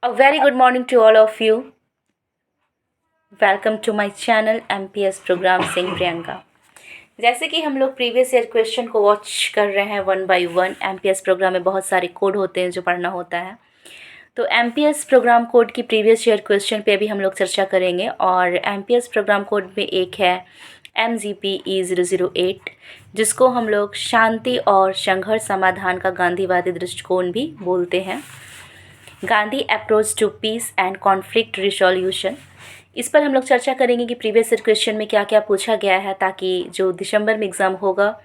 A very good morning to all of you. Welcome to my channel MPS programme Singh Priyanka. जैसे कि हम लोग previous year question को watch कर रहे हैं one by one. MPS programme में बहुत सारे कोड होते हैं जो पढ़ना होता है, तो MPS प्रोग्राम कोड की प्रीवियस ईयर क्वेश्चन पे अभी हम लोग चर्चा करेंगे। और MPS प्रोग्राम कोड में एक है MGPE008, जिसको हम लोग शांति और संघर्ष समाधान का गांधीवादी दृष्टिकोण भी बोलते हैं। Gandhi approach to peace and conflict resolution, इस पर हम लोग चर्चा करेंगे कि प्रीवियस ईयर क्वेश्चन में क्या क्या पूछा गया है, ताकि जो दिसंबर में एग्ज़ाम होगा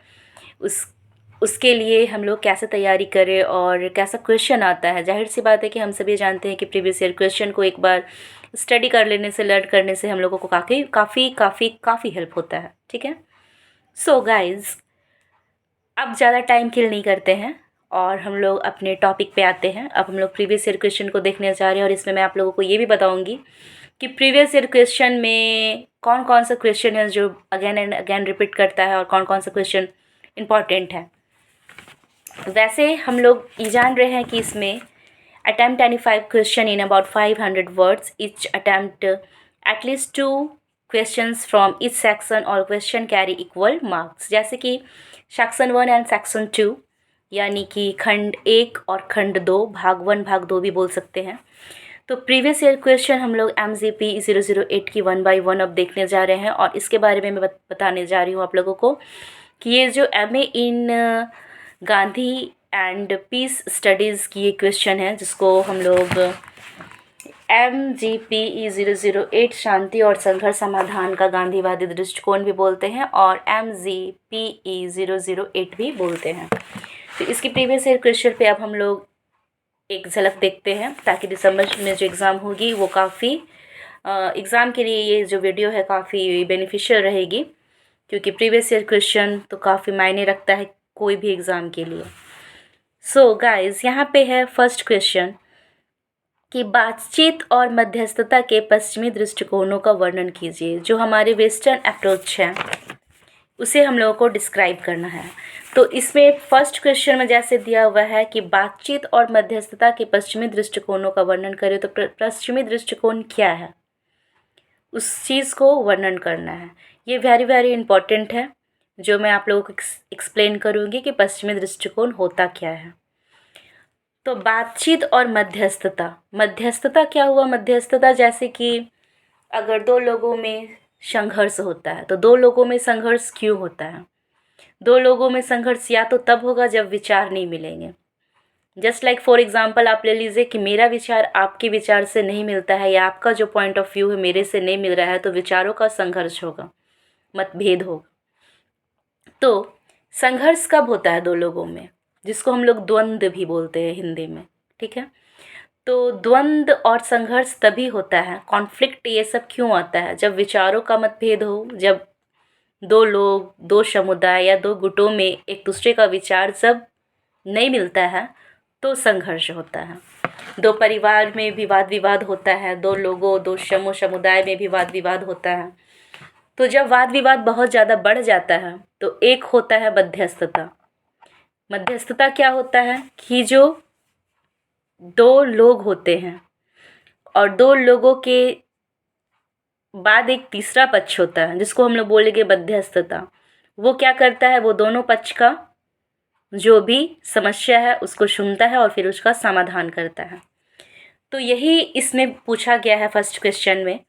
उसके लिए हम लोग कैसे तैयारी करें और कैसा क्वेश्चन आता है। जाहिर सी बात है कि हम सभी जानते हैं कि प्रीवियस ईयर क्वेश्चन को एक बार स्टडी कर लेने से, लर्न करने से हम लोगों को काफ़ी हेल्प होता है। ठीक है, सो गाइज, अब ज़्यादा टाइम किल नहीं करते हैं और हम लोग अपने टॉपिक पे आते हैं। अब हम लोग प्रीवियस ईयर क्वेश्चन को देखने जा रहे हैं और इसमें मैं आप लोगों को ये भी बताऊंगी कि प्रीवियस ईयर क्वेश्चन में कौन कौन सा क्वेश्चन है जो अगेन एंड अगेन रिपीट करता है और कौन कौन सा क्वेश्चन इम्पॉर्टेंट है। वैसे हम लोग ये जान रहे हैं कि इसमें attempt 95 question in about 500 words, each attempt at least 2 questions from each section और क्वेश्चन कैरी इक्वल मार्क्स। जैसे कि सेक्शन 1 एंड सेक्शन 2, यानी कि खंड 1 और खंड 2, भाग 1 भाग 2 भी बोल सकते हैं। तो प्रीवियस ईयर क्वेश्चन हम लोग MGP008 की 1 बाय 1 अब देखने जा रहे हैं और इसके बारे में मैं बताने जा रही हूँ आप लोगों को कि ये जो MA in Gandhi and peace studies की ये क्वेश्चन है, जिसको हम लोग MGPE008 शांति और संघर्ष समाधान का गांधीवादी दृष्टिकोण भी बोलते हैं और MGPE008 भी बोलते हैं। तो इसकी प्रीवियस ईयर क्वेश्चन पे अब हम लोग एक झलक देखते हैं, ताकि दिसंबर में जो एग्ज़ाम होगी वो काफ़ी एग्ज़ाम के लिए ये जो वीडियो है काफ़ी बेनिफिशियल रहेगी, क्योंकि प्रीवियस ईयर क्वेश्चन तो काफ़ी मायने रखता है कोई भी एग्ज़ाम के लिए। सो गाइस, यहाँ पे है फर्स्ट क्वेश्चन कि बातचीत और मध्यस्थता के पश्चिमी दृष्टिकोणों का वर्णन कीजिए। जो हमारे वेस्टर्न अप्रोच है उसे हम लोगों को डिस्क्राइब करना है। तो इसमें फर्स्ट क्वेश्चन में जैसे दिया हुआ है कि बातचीत और मध्यस्थता के पश्चिमी दृष्टिकोणों का वर्णन करें, तो पश्चिमी दृष्टिकोण क्या है उस चीज़ को वर्णन करना है। ये वेरी वेरी इंपॉर्टेंट है, जो मैं आप लोगों को एक्सप्लेन करूँगी कि पश्चिमी दृष्टिकोण होता क्या है। तो बातचीत और मध्यस्थता क्या हुआ? मध्यस्थता जैसे कि अगर दो लोगों में संघर्ष होता है, तो दो लोगों में संघर्ष क्यों होता है? दो लोगों में संघर्ष या तो तब होगा जब विचार नहीं मिलेंगे। जस्ट लाइक फॉर एग्जांपल आप ले लीजिए कि मेरा विचार आपके विचार से नहीं मिलता है, या आपका जो पॉइंट ऑफ व्यू है मेरे से नहीं मिल रहा है, तो विचारों का संघर्ष होगा, मतभेद होगा। तो संघर्ष कब होता है दो लोगों में, जिसको हम लोग द्वंद्व भी बोलते हैं हिंदी में। ठीक है, तो द्वंद्व और संघर्ष तभी होता है, कॉन्फ्लिक्ट ये सब क्यों आता है? जब विचारों का मतभेद हो, जब दो लोग, दो समुदाय या दो गुटों में एक दूसरे का विचार जब नहीं मिलता है तो संघर्ष होता है। दो परिवार में भी वाद विवाद होता है, दो लोगों, दो समुदाय में भी वाद विवाद होता है। तो जब वाद विवाद बहुत ज़्यादा बढ़ जाता है तो एक होता है मध्यस्थता। मध्यस्थता क्या होता है कि जो दो लोग होते हैं और दो लोगों के बाद एक तीसरा पक्ष होता है, जिसको हम लोग बोलेंगे मध्यस्थता। वो क्या करता है? वो दोनों पक्ष का जो भी समस्या है उसको सुनता है और फिर उसका समाधान करता है। तो यही इसमें पूछा गया है फर्स्ट क्वेश्चन में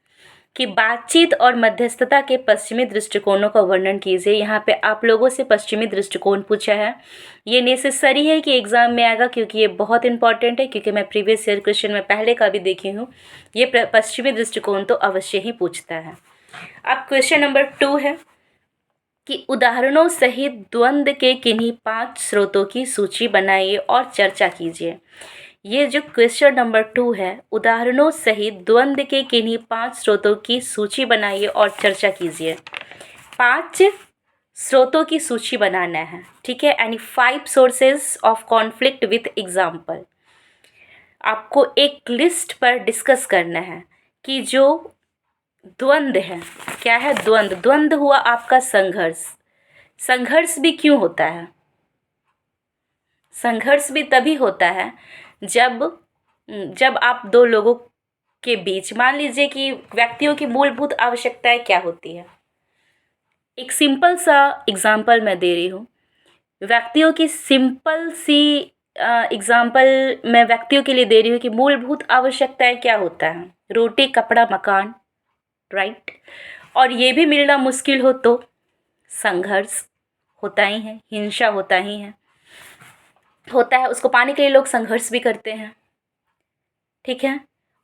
कि बातचीत और मध्यस्थता के पश्चिमी दृष्टिकोणों का वर्णन कीजिए। यहाँ पे आप लोगों से पश्चिमी दृष्टिकोण पूछा है। ये नेसेसरी है कि एग्ज़ाम में आएगा, क्योंकि ये बहुत इंपॉर्टेंट है, क्योंकि मैं प्रीवियस ईयर क्वेश्चन में पहले का भी देखी हूँ, ये पश्चिमी दृष्टिकोण तो अवश्य ही पूछता है। अब क्वेश्चन नंबर 2 है कि उदाहरणों सहित द्वंद्व के किन्हीं 5 स्रोतों की सूची बनाइए और चर्चा कीजिए। ये जो क्वेश्चन नंबर 2 है, उदाहरणों सहित द्वंद्व के किन्हीं 5 स्रोतों की सूची बनाइए और चर्चा कीजिए। 5 स्रोतों की सूची बनाना है, ठीक है, यानी 5 sources of conflict with example. आपको एक लिस्ट पर डिस्कस करना है कि जो द्वंद्व है, क्या है? द्वंद्व हुआ आपका संघर्ष। संघर्ष भी क्यों होता है? संघर्ष भी तभी होता है जब जब आप दो लोगों के बीच, मान लीजिए कि व्यक्तियों की मूलभूत आवश्यकताएं क्या होती है, एक सिंपल सा एग्जाम्पल मैं दे रही हूँ। व्यक्तियों की सिंपल सी एग्जाम्पल मैं व्यक्तियों के लिए दे रही हूँ कि मूलभूत आवश्यकताएं क्या होता है। रोटी, कपड़ा, मकान, राइट। और ये भी मिलना मुश्किल हो तो संघर्ष होता ही है, हिंसा होता ही है, होता है। उसको पाने के लिए लोग संघर्ष भी करते हैं, ठीक है।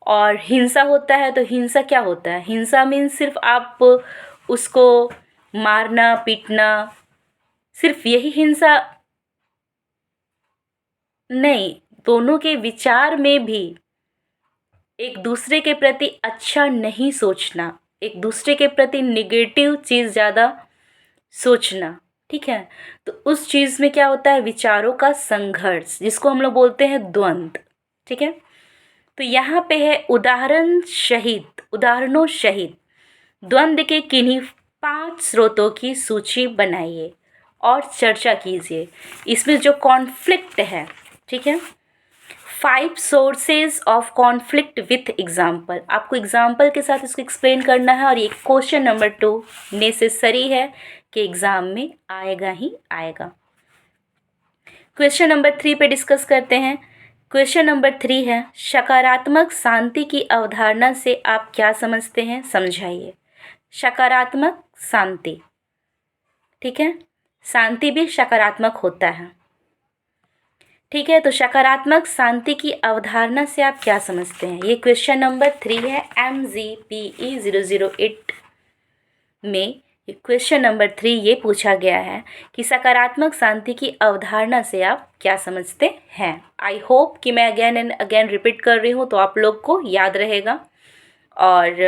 और हिंसा होता है तो हिंसा क्या होता है? हिंसा मीन्स सिर्फ आप उसको मारना, पीटना, सिर्फ यही हिंसा नहीं। दोनों के विचार में भी एक दूसरे के प्रति अच्छा नहीं सोचना, एक दूसरे के प्रति निगेटिव चीज़ ज़्यादा सोचना, ठीक है। तो उस चीज़ में क्या होता है? विचारों का संघर्ष, जिसको हम लोग बोलते हैं द्वंद्व, ठीक है। तो यहाँ पे है उदाहरणों सहित द्वंद्व के किन्हीं 5 स्रोतों की सूची बनाइए और चर्चा कीजिए। इसमें जो कॉन्फ्लिक्ट है, ठीक है, 5 sources of conflict with example, आपको एग्जाम्पल के साथ इसको एक्सप्लेन करना है। और ये क्वेश्चन नंबर 2 नेसेसरी है कि एग्जाम में आएगा ही आएगा। क्वेश्चन नंबर 3 पे डिस्कस करते हैं। क्वेश्चन नंबर 3 है, सकारात्मक शांति की अवधारणा से आप क्या समझते हैं, समझाइए। सकारात्मक शांति, ठीक है, शांति भी सकारात्मक होता है, ठीक है। तो सकारात्मक शांति की अवधारणा से आप क्या समझते हैं? ये क्वेश्चन नंबर 3 है। MGPE 008 में क्वेश्चन नंबर 3 ये पूछा गया है कि सकारात्मक शांति की अवधारणा से आप क्या समझते हैं। आई होप कि मैं अगेन एंड अगेन रिपीट कर रही हूँ तो आप लोग को याद रहेगा। और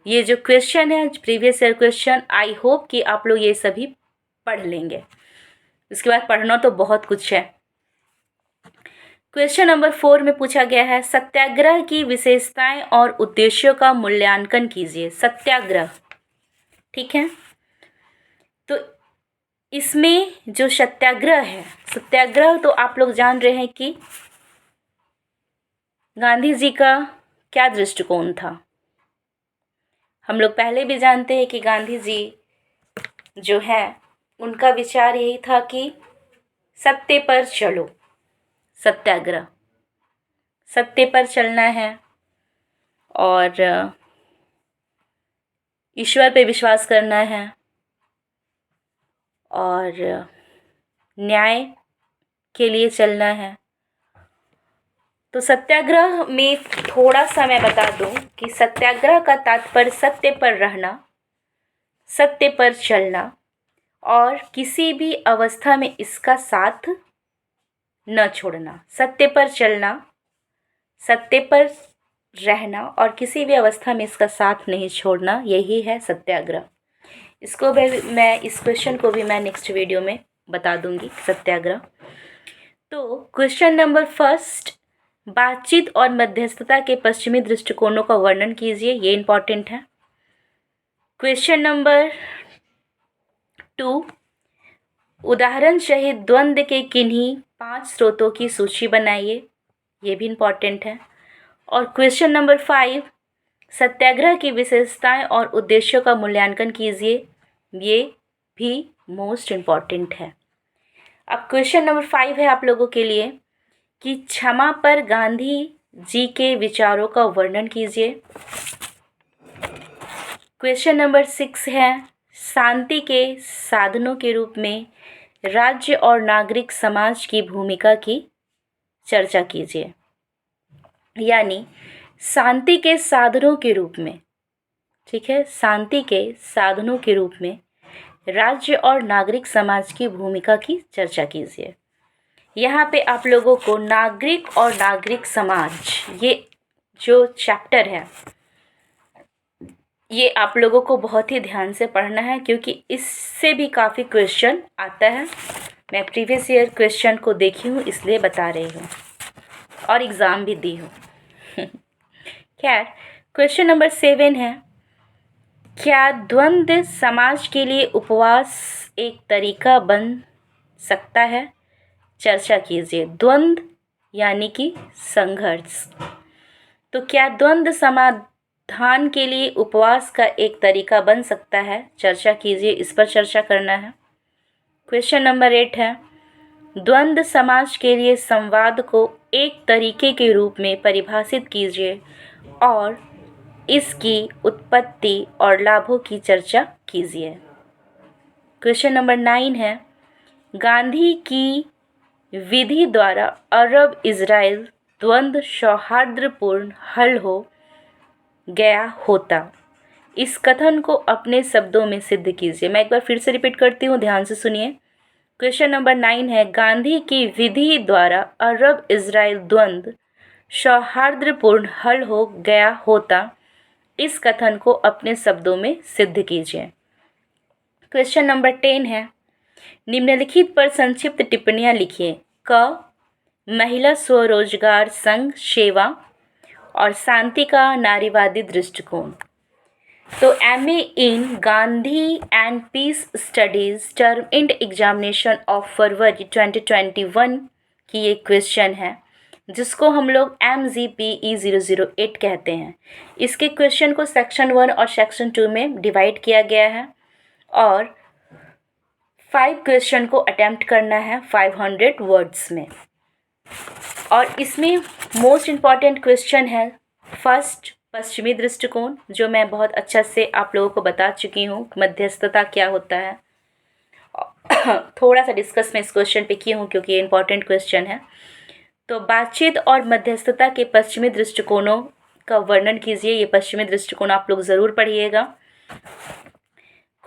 ये जो क्वेश्चन है previous year question, I hope कि आप लोग ये सभी पढ़ लेंगे। इसके बाद पढ़ना तो बहुत कुछ है। क्वेश्चन नंबर 4 में पूछा गया है, सत्याग्रह की विशेषताएं और उद्देश्यों का मूल्यांकन कीजिए। सत्याग्रह, ठीक है। तो इसमें जो सत्याग्रह है, सत्याग्रह तो आप लोग जान रहे हैं कि गांधी जी का क्या दृष्टिकोण था। हम लोग पहले भी जानते हैं कि गांधी जी जो है उनका विचार यही था कि सत्य पर चलो, सत्याग्रह, सत्य पर चलना है और ईश्वर पे विश्वास करना है और न्याय के लिए चलना है। तो सत्याग्रह में थोड़ा सा मैं बता दूं कि सत्याग्रह का तात्पर्य सत्य पर रहना, सत्य पर चलना और किसी भी अवस्था में इसका साथ न छोड़ना। सत्य पर चलना, सत्य पर रहना और किसी भी अवस्था में इसका साथ नहीं छोड़ना, यही है सत्याग्रह। इसको भी मैं, इस क्वेश्चन को भी मैं नेक्स्ट वीडियो में बता दूंगी, सत्याग्रह। तो क्वेश्चन नंबर 1, बातचीत और मध्यस्थता के पश्चिमी दृष्टिकोणों का वर्णन कीजिए। ये इंपॉर्टेंट है। क्वेश्चन नंबर 2, उदाहरण सहित द्वंद्व के किन्हीं 5 स्रोतों की सूची बनाइए। ये भी इंपॉर्टेंट है। और क्वेश्चन नंबर 5, सत्याग्रह की विशेषताएं और उद्देश्यों का मूल्यांकन कीजिए। ये भी मोस्ट इम्पॉर्टेंट है। अब क्वेश्चन नंबर 5 है आप लोगों के लिए कि क्षमा पर गांधी जी के विचारों का वर्णन कीजिए। क्वेश्चन नंबर 6 है, शांति के साधनों के रूप में राज्य और नागरिक समाज की भूमिका की चर्चा कीजिए। यानी शांति के साधनों के रूप में, ठीक है, शांति के साधनों के रूप में राज्य और नागरिक समाज की भूमिका की चर्चा कीजिए। यहाँ पे आप लोगों को नागरिक और नागरिक समाज, ये जो चैप्टर है ये आप लोगों को बहुत ही ध्यान से पढ़ना है, क्योंकि इससे भी काफ़ी क्वेश्चन आता है। मैं प्रीवियस ईयर क्वेश्चन को देखी हूँ इसलिए बता रही हूँ और एग्ज़ाम भी दी हूँ। खैर, क्वेश्चन नंबर 7 है, क्या द्वंद्व समाज के लिए उपवास एक तरीका बन सकता है? चर्चा कीजिए। द्वंद्व यानी कि संघर्ष। तो क्या द्वंद्व समाधान के लिए उपवास का एक तरीका बन सकता है? चर्चा कीजिए, इस पर चर्चा करना है। क्वेश्चन नंबर 8 है, द्वंद्व समाज के लिए संवाद को एक तरीके के रूप में परिभाषित कीजिए और इसकी उत्पत्ति और लाभों की चर्चा कीजिए। क्वेश्चन नंबर 9 है, गांधी की विधि द्वारा अरब इजराइल द्वंद्व सौहार्दपूर्ण हल हो गया होता। इस कथन को अपने शब्दों में सिद्ध कीजिए। मैं एक बार फिर से रिपीट करती हूँ, ध्यान से सुनिए। क्वेश्चन नंबर 9 है, गांधी की विधि द्वारा अरब इजराइल द्वंद्व सौहार्दपूर्ण हल हो गया होता। इस कथन को अपने शब्दों में सिद्ध कीजिए। क्वेश्चन नंबर 10 है, निम्नलिखित पर संक्षिप्त टिप्पणियां लिखिए। क, महिला स्वरोजगार संघ सेवा और शांति का नारीवादी दृष्टिकोण। तो MA in Gandhi and peace studies term end examination of February 2021 की ये क्वेश्चन है, जिसको हम लोग MGPE 008 कहते हैं। इसके क्वेश्चन को सेक्शन 1 और सेक्शन 2 में डिवाइड किया गया है और 5 क्वेश्चन को अटेम्प्ट करना है 500 वर्ड्स में। और इसमें मोस्ट इम्पॉर्टेंट क्वेश्चन है फर्स्ट, पश्चिमी दृष्टिकोण, जो मैं बहुत अच्छा से आप लोगों को बता चुकी हूँ मध्यस्थता क्या होता है। थोड़ा सा डिस्कस मैं इस क्वेश्चन पे की हूँ क्योंकि ये इम्पॉर्टेंट क्वेश्चन है। तो बातचीत और मध्यस्थता के पश्चिमी दृष्टिकोणों का वर्णन कीजिए। ये पश्चिमी दृष्टिकोण आप लोग ज़रूर पढ़िएगा।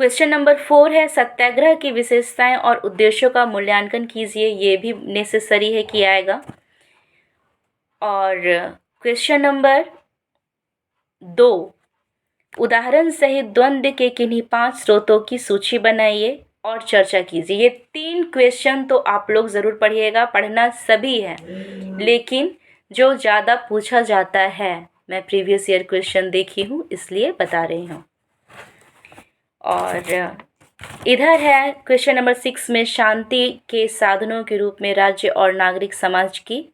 क्वेश्चन नंबर 4 है, सत्याग्रह की विशेषताएं और उद्देश्यों का मूल्यांकन कीजिए। ये भी नेसेसरी है कि आएगा। और क्वेश्चन नंबर 2, उदाहरण सहित द्वंद्व के किन्हीं 5 स्रोतों की सूची बनाइए और चर्चा कीजिए। ये 3 क्वेश्चन तो आप लोग ज़रूर पढ़िएगा। पढ़ना सभी है, लेकिन जो ज़्यादा पूछा जाता है, मैं प्रीवियस ईयर क्वेश्चन देखी हूँ इसलिए बता रही हूँ। और इधर है क्वेश्चन नंबर 6 में शांति के साधनों के रूप में राज्य और नागरिक समाज की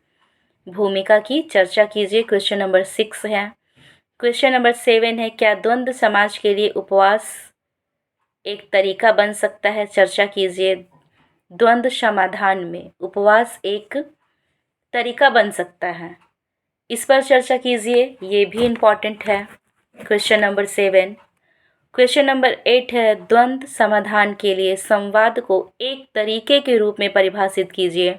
भूमिका की चर्चा कीजिए। क्वेश्चन नंबर 6 है। क्वेश्चन नंबर 7 है, क्या द्वंद्व समाज के लिए उपवास एक तरीका बन सकता है? चर्चा कीजिए। द्वंद्व समाधान में उपवास एक तरीका बन सकता है, इस पर चर्चा कीजिए। ये भी इम्पॉर्टेंट है। Question number 7। क्वेश्चन नंबर 8 है, द्वंद्व समाधान के लिए संवाद को एक तरीके के रूप में परिभाषित कीजिए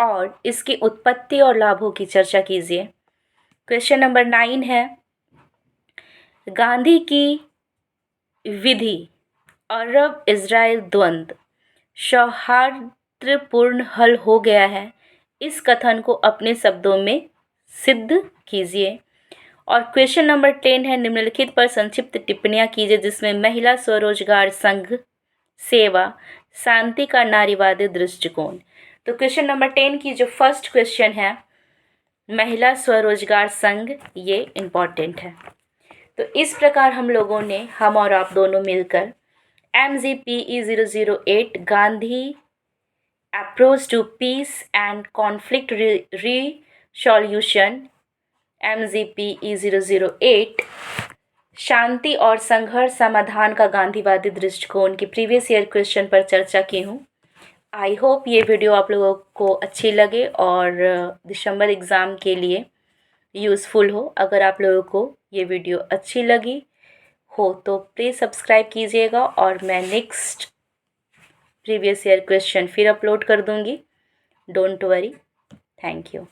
और इसकी उत्पत्ति और लाभों की चर्चा कीजिए। क्वेश्चन नंबर 9 है, गांधी की विधि अरब इजराइल द्वंद्व सौहार्दपूर्ण हल हो गया है, इस कथन को अपने शब्दों में सिद्ध कीजिए। और क्वेश्चन नंबर 10 है, निम्नलिखित पर संक्षिप्त टिप्पणियां कीजिए जिसमें महिला स्वरोजगार संघ सेवा शांति का नारीवादी दृष्टिकोण। तो क्वेश्चन नंबर 10 की जो फर्स्ट क्वेश्चन है, महिला स्वरोजगार संघ, ये इम्पॉर्टेंट है। तो इस प्रकार हम और आप दोनों मिलकर MGPE 008 Gandhi approach to peace and conflict resolution MGPE 008 शांति और संघर्ष समाधान का गांधीवादी दृष्टिकोण की प्रीवियस ईयर क्वेश्चन पर चर्चा की हूँ। आई होप ये वीडियो आप लोगों को अच्छी लगे और दिसंबर एग्ज़ाम के लिए यूज़फुल हो। अगर आप लोगों को ये वीडियो अच्छी लगी हो तो प्लीज़ सब्सक्राइब कीजिएगा और मैं नेक्स्ट प्रीवियस ईयर क्वेश्चन फिर अपलोड कर दूँगी। Don't worry. Thank you.